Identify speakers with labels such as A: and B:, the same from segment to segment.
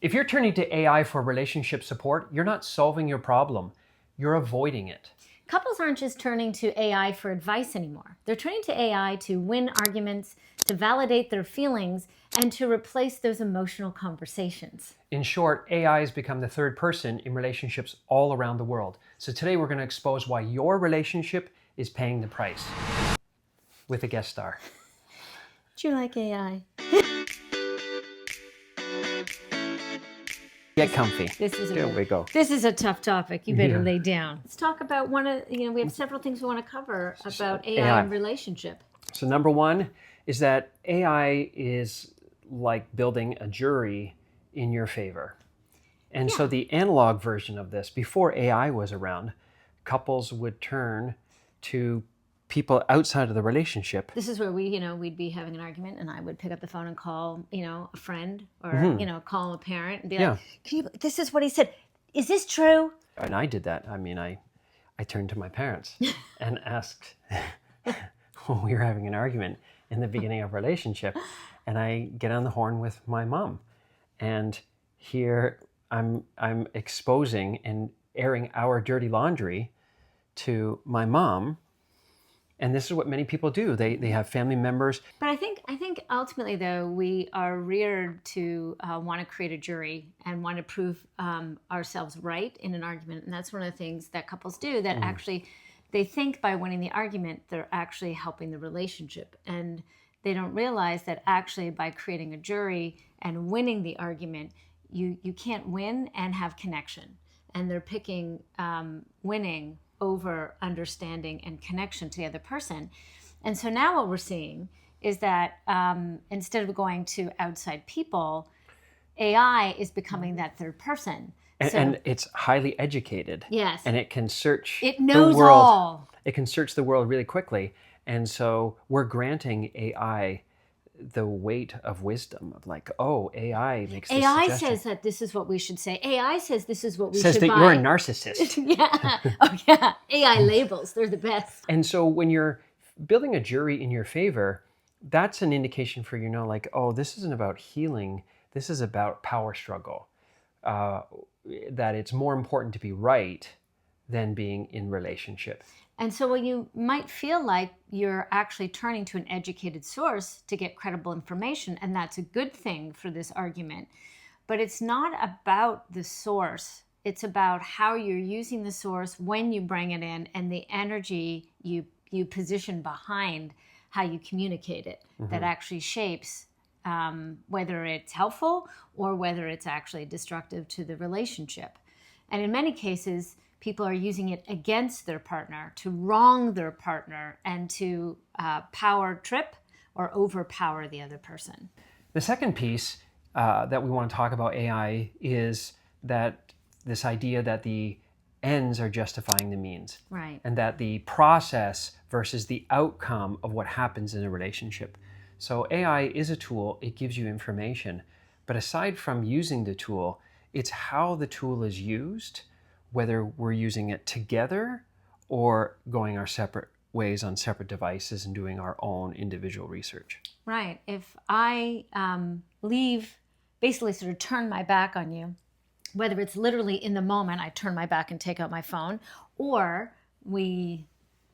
A: If you're turning to AI for relationship support, you're not solving your problem, you're avoiding it.
B: Couples aren't just turning to AI for advice anymore. They're turning to AI to win arguments, to validate their feelings, and to replace those emotional conversations.
A: In short, AI has become the third person in relationships all around the world. So today we're going to expose why your relationship is paying the price with a guest star.
B: Do you like AI?
A: Get comfy.
B: There we go. This is a tough topic. You better lay down. Let's talk about we have several things we want to cover about AI and relationship.
A: So number one is that AI is like building a jury in your favor. And so the analog version of this, before AI was around, couples would turn to people outside of the relationship.
B: This is where we'd be having an argument, and I would pick up the phone and call, a friend or, call a parent and be like, this is what he said. Is this true?
A: And I did that. I mean, I turned to my parents and asked when we were having an argument in the beginning of our relationship, and I get on the horn with my mom. And here I'm exposing and airing our dirty laundry to my mom. And this is what many people do. They have family members.
B: But I think ultimately, though, we are reared to want to create a jury and want to prove ourselves right in an argument. And that's one of the things that couples do, that actually they think by winning the argument, they're actually helping the relationship. And they don't realize that actually by creating a jury and winning the argument, you can't win and have connection. And they're picking winning over understanding and connection to the other person. And so now what we're seeing is that instead of going to outside people, AI is becoming that third person.
A: And it's highly educated.
B: Yes.
A: And it can search
B: the world. All.
A: It can search the world really quickly. And so we're granting AI the weight of wisdom of like, oh, AI makes this
B: AI
A: suggestion.
B: says that this is what we should say. AI says this is what we
A: says
B: should
A: that
B: buy.
A: You're a narcissist.
B: Yeah. Oh, yeah. AI labels, they're the best.
A: And so when you're building a jury in your favor, that's an indication for like, oh, this isn't about healing. This is about power struggle. That it's more important to be right than being in relationship.
B: And so when you might feel like you're actually turning to an educated source to get credible information, and that's a good thing for this argument, but it's not about the source. It's about how you're using the source when you bring it in and the energy you position behind how you communicate it that actually shapes whether it's helpful or whether it's actually destructive to the relationship. And in many cases, people are using it against their partner, to wrong their partner, and to power trip or overpower the other person.
A: The second piece that we want to talk about AI is that this idea that the ends are justifying the means.
B: Right.
A: And that the process versus the outcome of what happens in a relationship. So AI is a tool, it gives you information, but aside from using the tool, it's how the tool is used, whether we're using it together or going our separate ways on separate devices and doing our own individual research.
B: Right. If I basically sort of turn my back on you, whether it's literally in the moment, I turn my back and take out my phone, or we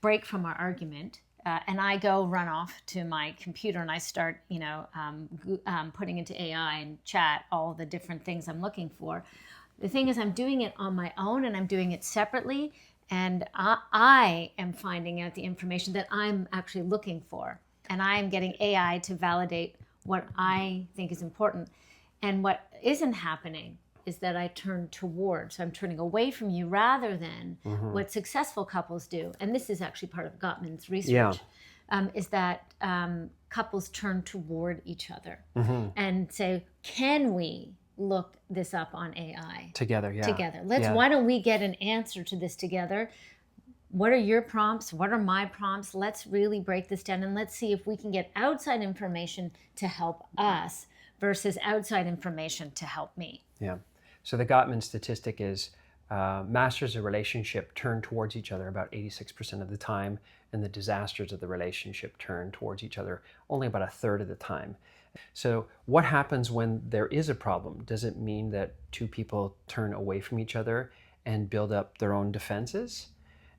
B: break from our argument and I go run off to my computer and I start, putting into AI and chat all the different things I'm looking for. The thing is, I'm doing it on my own and I'm doing it separately, and I am finding out the information that I'm actually looking for, and I am getting AI to validate what I think is important. And what isn't happening is that I turn toward, so I'm turning away from you rather than what successful couples do. And this is actually part of Gottman's research, is that couples turn toward each other and say, can we look this up on AI
A: together?
B: Why don't we get an answer to this together? What are your prompts? What are my prompts? Let's really break this down and let's see if we can get outside information to help us versus outside information to help me.
A: Yeah. So the Gottman statistic is masters of relationship turn towards each other about 86% of the time, and the disasters of the relationship turn towards each other only about a third of the time. So what happens when there is a problem? Does it mean that two people turn away from each other and build up their own defenses?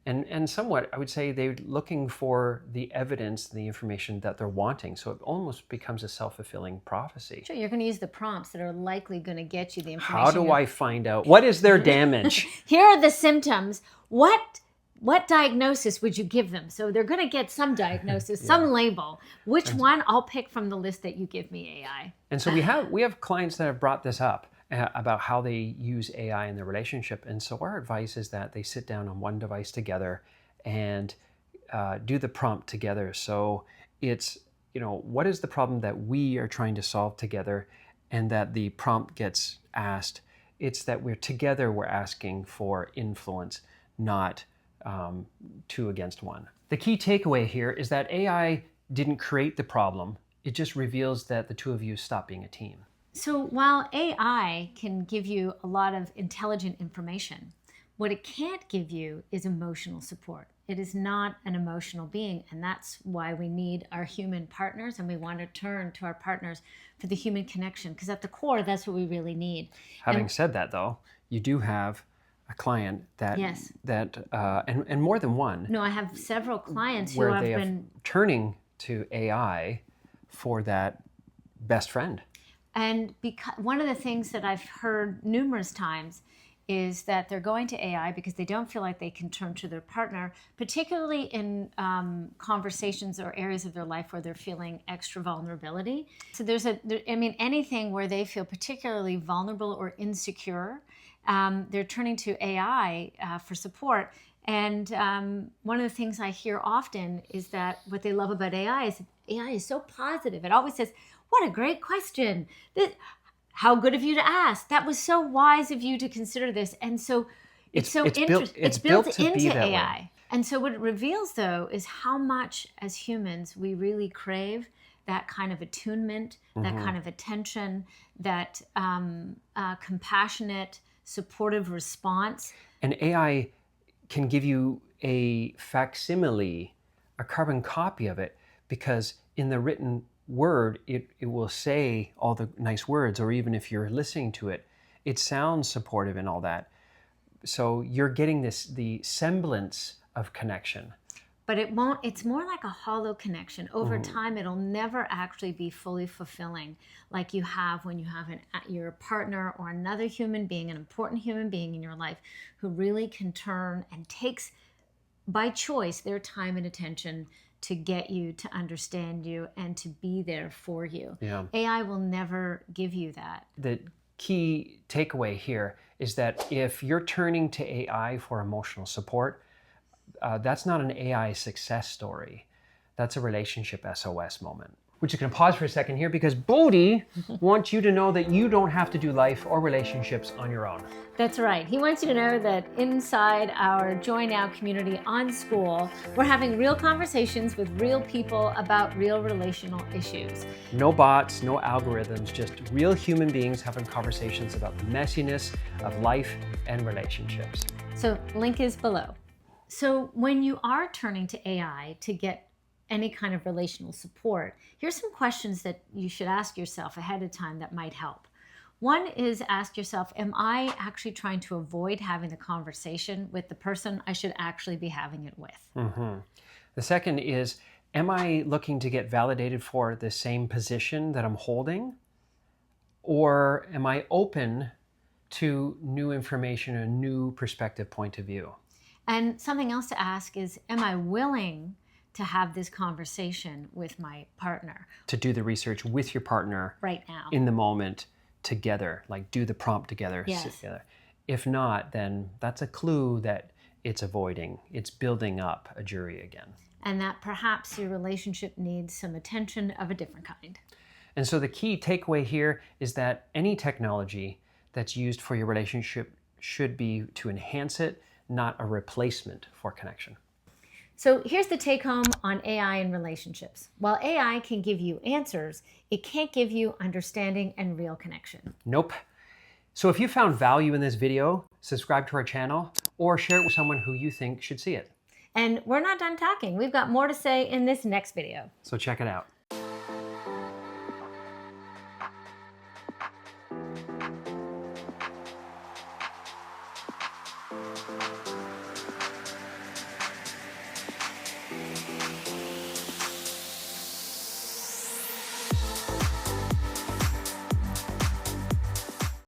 A: And somewhat, I would say they're looking for the evidence, the information that they're wanting. So it almost becomes a self-fulfilling prophecy.
B: Sure, you're going to use the prompts that are likely going to get you the information.
A: How do I find out? What is their damage?
B: Here are the symptoms. What diagnosis would you give them? So they're going to get some diagnosis, some label. Which one? I'll pick from the list that you give me, AI.
A: And so we have clients that have brought this up about how they use AI in their relationship. And so our advice is that they sit down on one device together and do the prompt together. So it's, what is the problem that we are trying to solve together, and that the prompt gets asked. It's that we're asking for influence, not two against one. The key takeaway here is that AI didn't create the problem. It just reveals that the two of you stop being a team.
B: So while AI can give you a lot of intelligent information, what it can't give you is emotional support. It is not an emotional being, and that's why we need our human partners, and we want to turn to our partners for the human connection, because at the core, that's what we really need.
A: Having said that, though, you do have a client that and more than one.
B: No, I have several clients who
A: where
B: have
A: they
B: been
A: turning to AI for that best friend.
B: And because one of the things that I've heard numerous times is that they're going to AI because they don't feel like they can turn to their partner, particularly in conversations or areas of their life where they're feeling extra vulnerability. So anything where they feel particularly vulnerable or insecure, they're turning to AI for support. And one of the things I hear often is that what they love about AI is AI is so positive. It always says, "What a great question. How good of you to ask. That was so wise of you to consider this." And so it's built into AI. And so what it reveals, though, is how much as humans we really crave that kind of attunement, that kind of attention, that compassionate, supportive response.
A: And AI can give you a facsimile, a carbon copy of it, because in the written word, it will say all the nice words, or even if you're listening to it, it sounds supportive and all that. So you're getting the semblance of connection.
B: But it won't, it's more like a hollow connection. Over time, it'll never actually be fully fulfilling like you have when you have your partner or another human being, an important human being in your life who really can turn and takes by choice their time and attention to get you, to understand you, and to be there for you.
A: Yeah.
B: AI will never give you that.
A: The key takeaway here is that if you're turning to AI for emotional support, that's not an AI success story. That's a relationship SOS moment. We're just going to pause for a second here because Bodhi wants you to know that you don't have to do life or relationships on your own.
B: That's right. He wants you to know that inside our Join Now community on School, we're having real conversations with real people about real relational issues.
A: No bots, no algorithms, just real human beings having conversations about the messiness of life and relationships.
B: So link is below. So when you are turning to AI to get any kind of relational support, here's some questions that you should ask yourself ahead of time that might help. One is ask yourself, am I actually trying to avoid having the conversation with the person I should actually be having it with?
A: The second is, am I looking to get validated for the same position that I'm holding? Or am I open to new information, a new perspective, point of view?
B: And something else to ask is, am I willing to have this conversation with my partner?
A: To do the research with your partner
B: right now,
A: in the moment, together, like do the prompt together,
B: yes.
A: Sit together. If not, then that's a clue that it's avoiding, it's building up a jury again.
B: And that perhaps your relationship needs some attention of a different kind.
A: And so the key takeaway here is that any technology that's used for your relationship should be to enhance it, not a replacement for connection.
B: So here's the take home on AI and relationships. While AI can give you answers, it can't give you understanding and real connection.
A: Nope. So if you found value in this video, subscribe to our channel or share it with someone who you think should see it.
B: And we're not done talking. We've got more to say in this next video.
A: So check it out.